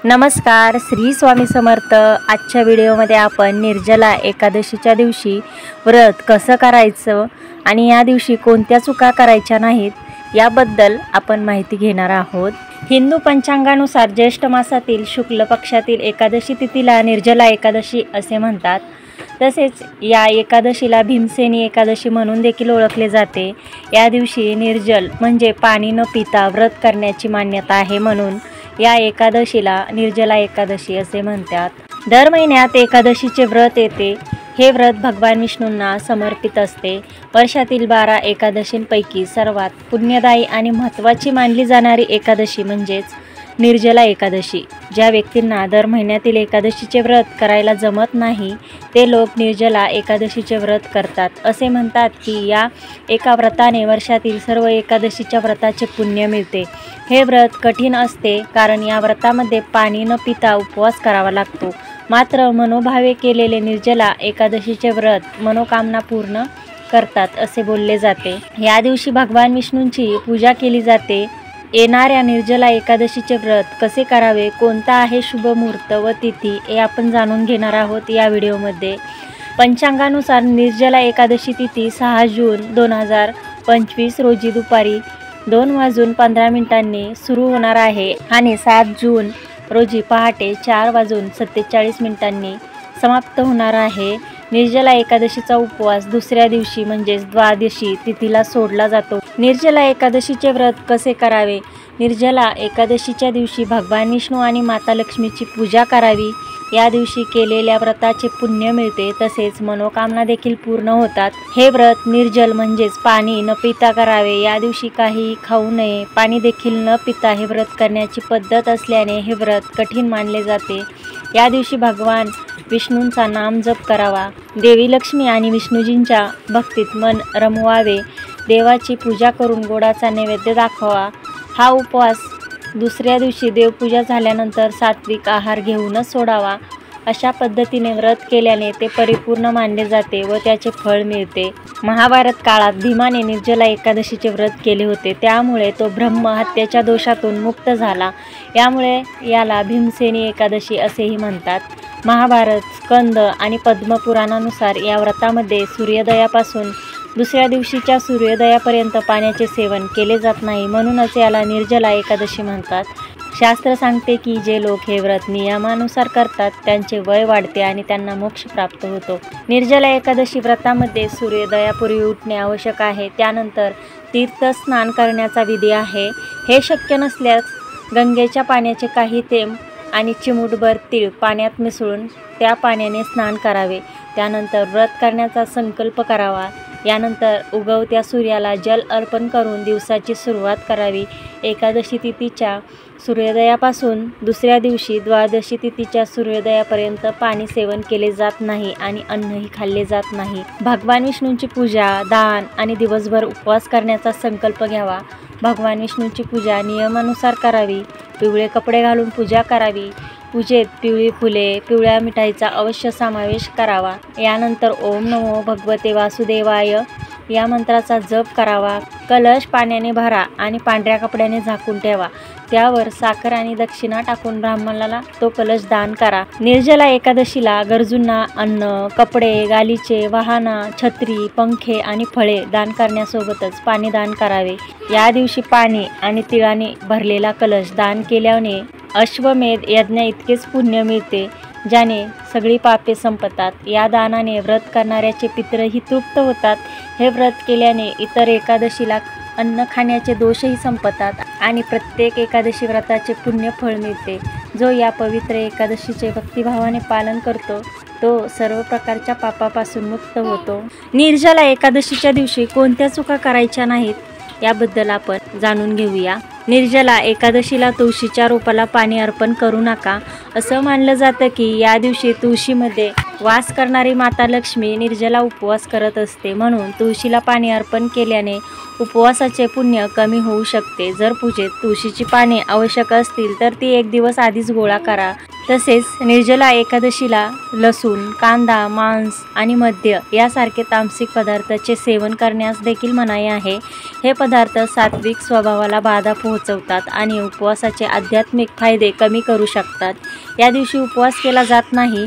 नमस्कार, श्री स्वामी समर्थ। आजच्या व्हिडिओमध्ये आपण निर्जला एकादशीच्या दिवशी व्रत कसं करायचं आणि या दिवशी कोणत्या चुका करायच्या नाहीत याबद्दल आपण माहिती घेणार आहोत। हिंदू पंचांगानुसार ज्येष्ठ मासातील शुक्ल पक्षातील एकादशी तिथीला निर्जला एकादशी असे म्हणतात। तसेच या एकादशीला भीमसेनी एकादशी म्हणून देखील ओळखले जाते। या दिवशी निर्जल म्हणजे पाणी न पिता व्रत करण्याची मान्यता आहे, म्हणून या एकादशीला निर्जला एकादशी असे म्हणतात। दर महिन्यात एकादशीचे व्रत येते। हे व्रत भगवान विष्णूंना समर्पित असते। वर्षातील 12 एकादशींपैकी सर्वात पुण्यदायी आणि महत्त्वाची मानली जाणारी एकादशी म्हणजेच निर्जला एकादशी। ज्या व्यक्तींना दर महिन्यातील एकादशीचे व्रत करायला जमत नाही ते लोक निर्जला एकादशीचे व्रत करतात। असे म्हणतात की या एका व्रताने वर्षातील सर्व एकादशीच्या व्रताचे पुण्य मिळते। हे व्रत कठीण असते कारण या व्रतामध्ये पाणी न पिता उपवास करावा लागतो। मात्र मनोभावे केलेले निर्जला एकादशीचे व्रत मनोकामना पूर्ण करतात असे बोलले जाते। या दिवशी भगवान विष्णूंची पूजा केली जाते। येणाऱ्या निर्जला एकादशीचे व्रत कसे करावे, कोणता आहे शुभ मुहूर्त व तिथी हे आपण जाणून घेणार आहोत या व्हिडिओमध्ये। पंचांगानुसार निर्जला एकादशी तिथी 6 जून 2025 रोजी दुपारी 2:15 सुरू होणार आहे आणि 7 जून रोजी पहाटे 4:47 समाप्त होणार आहे। निर्जला एकादशीचा उपवास दुसऱ्या दिवशी म्हणजेच द्वादशी तिथीला सोडला जातो। निर्जला एकादशीचे व्रत कसे करावे? निर्जला एकादशीच्या दिवशी भगवान विष्णू आणि माता लक्ष्मीची पूजा करावी। या दिवशी केलेल्या व्रताचे पुण्य मिळते, तसेच मनोकामना देखील पूर्ण होतात। हे व्रत निर्जल म्हणजेच पाणी न पिता करावे। या दिवशी काही खाऊ नये, पाणी देखील न पिता हे व्रत करण्याची पद्धत असल्याने हे व्रत कठीण मानले जाते। या दिवशी भगवान विष्णूंचा नाम जप करावा। देवी लक्ष्मी आणि विष्णूजींच्या भक्तीत मन रमवावे। देवाची पूजा करून गोडाचा नैवेद्य दाखवा। हा उपवास दुसऱ्या दिवशी देवपूजा झाल्यानंतर सात्विक आहार घेऊनच सोडावा। अशा पद्धतीने व्रत केल्याने ते परिपूर्ण मानले जाते व त्याचे फळ मिळते। महाभारत काळात भीमाने निर्जला एकादशीचे व्रत केले होते, त्यामुळे तो ब्रह्म हत्येच्या दोषातून मुक्त झाला। यामुळे याला भीमसेनी एकादशी असेही म्हणतात। महाभारत, स्कंद आणि पद्मपुराणानुसार या व्रतामध्ये सूर्योदयापासून दुसऱ्या दिवशीच्या सूर्योदयापर्यंत पाण्याचे सेवन केले जात नाही, म्हणूनच याला निर्जला एकादशी म्हणतात। शास्त्र सांगते की जे लोक हे व्रत नियमानुसार करतात त्यांचे वय वाढते आणि त्यांना मोक्ष प्राप्त होतो। निर्जला एकादशी व्रतामध्ये सूर्योदयापूर्वी उठणे आवश्यक आहे। त्यानंतर तीर्थस्नान करण्याचा विधी आहे। हे शक्य नसल्यास गंगेच्या पाण्याचे काही थेंब आणि चिमूटभर तीळ पाण्यात मिसळून त्या पाण्याने स्नान करावे। त्यानंतर व्रत करण्याचा संकल्प करावा। यानंतर उगवत्या सूर्याला जल अर्पण करून दिवसाची सुरुवात करावी। एकादशी तिथीच्या सूर्योदयापासून दुसऱ्या दिवशी द्वादशी तिथीच्या सूर्योदयापर्यंत पाणी सेवन केले जात नाही आणि अन्नही खाल्ले जात नाही। भगवान विष्णूंची पूजा, दान आणि दिवसभर उपवास करण्याचा संकल्प घ्यावा। भगवान विष्णूंची पूजा नियमानुसार करावी। पिवळे कपडे घालून पूजा करावी। पूजेत पिवळी फुले, पिवळ्या मिठाईचा अवश्य समावेश करावा। यानंतर ओम नमो भगवते वासुदेवाय या मंत्राचा जप करावा। कलश पाण्याने भरा आणि पांढऱ्या कपड्याने झाकून ठेवा। त्यावर साखर आणि दक्षिणा टाकून ब्राह्मणाला तो कलश दान करा। निर्जला एकादशीला गरजूंना अन्न, कपडे, गालीचे, वाहना, छत्री, पंखे आणि फळे दान करण्यासोबतच पाणी दान करावे। या दिवशी पाणी आणि तिळाने भरलेला कलश दान केल्याने अश्वमेध यज्ञ इतकेच पुण्य मिळते, ज्याने सगळी पापे संपतात। या दानाने व्रत करणाऱ्याचे पितरही तृप्त होतात। हे व्रत केल्याने इतर एकादशीला अन्न खाण्याचे दोषही संपतात आणि प्रत्येक एकादशी व्रताचे पुण्य फळ मिळते। जो या पवित्र एकादशीचे भक्तिभावाने पालन करतो तो सर्व प्रकारच्या पापापासून मुक्त होतो। निर्जला एकादशीच्या दिवशी कोणत्या चुका करायच्या नाहीत याबद्दल आपण जाणून घेऊया। निर्जला एकादशीला तुळशीच्या रोपाला पाणी अर्पण करू नका। असं मानलं जातं की या दिवशी तुळशीमध्ये वास करणारी माता लक्ष्मी निर्जला उपवास करत असते, म्हणून तुळशीला पाणी अर्पण केल्याने उपवासाचे पुण्य कमी होऊ शकते। जर पूजेत तुळशीची पाने आवश्यक असतील तर ती 1 दिवस आधीच गोळा करा। तसेच निर्जला एकादशीला लसूण, कांदा, मांस आणि मद्य यासारखे तामसिक पदार्थाचे सेवन करण्यास देखील मनाई आहे. हे पदार्थ सात्विक स्वभावाला बाधा पोहोचवतात आणि उपवासाचे आध्यात्मिक फायदे कमी करू शकतात. या दिवशी उपवास केला जात नाही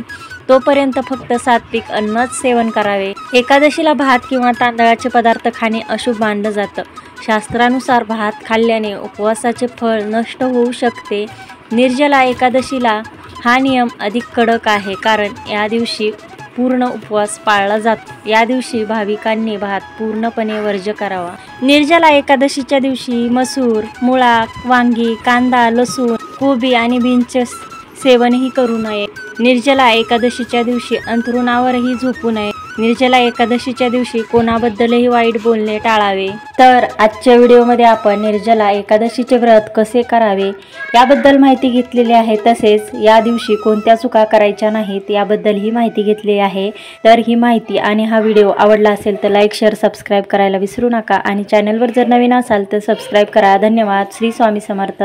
तोपर्यंत फक्त सात्विक अन्नच सेवन करावे. एकादशीला भात किंवा तांदळाचे पदार्थ खाणे अशुभ मानलं जातं. शास्त्रानुसार भात खाल्ल्याने उपवासाचे फळ नष्ट होऊ शकते. निर्जला एकादशीला हा नियम अधिक कडक आहे कारण या दिवशी पूर्ण उपवास पाळला जातो. या दिवशी भाविकांनी भात पूर्णपणे वर्ज्य करावा. निर्जला एकादशीच्या दिवशी मसूर, मुळा, वांगी, कांदा, लसूण, कोबी आणि बीन्सचे सेवनही करू नये. निर्जला एकादशीच्या दिवशी अंथरुणावरही झोपू नये. निर्जला एकादशीच्या दिवशी कोणाबद्दलही वाईट बोलणे टाळावे. तर आजच्या व्हिडिओमध्ये आपण निर्जला एकादशीचे व्रत कसे करावे याबद्दल माहिती घेतलेली आहे. तसेच या दिवशी कोणत्या चुका करायच्या नाहीत याबद्दलही माहिती घेतली आहे. तर ही माहिती आणि हा व्हिडिओ आवडला असेल तर लाईक, शेअर, सबस्क्राईब करायला विसरू नका आणि चॅनलवर जर नवीन असाल तर सबस्क्राईब करा. धन्यवाद. श्री स्वामी समर्थ.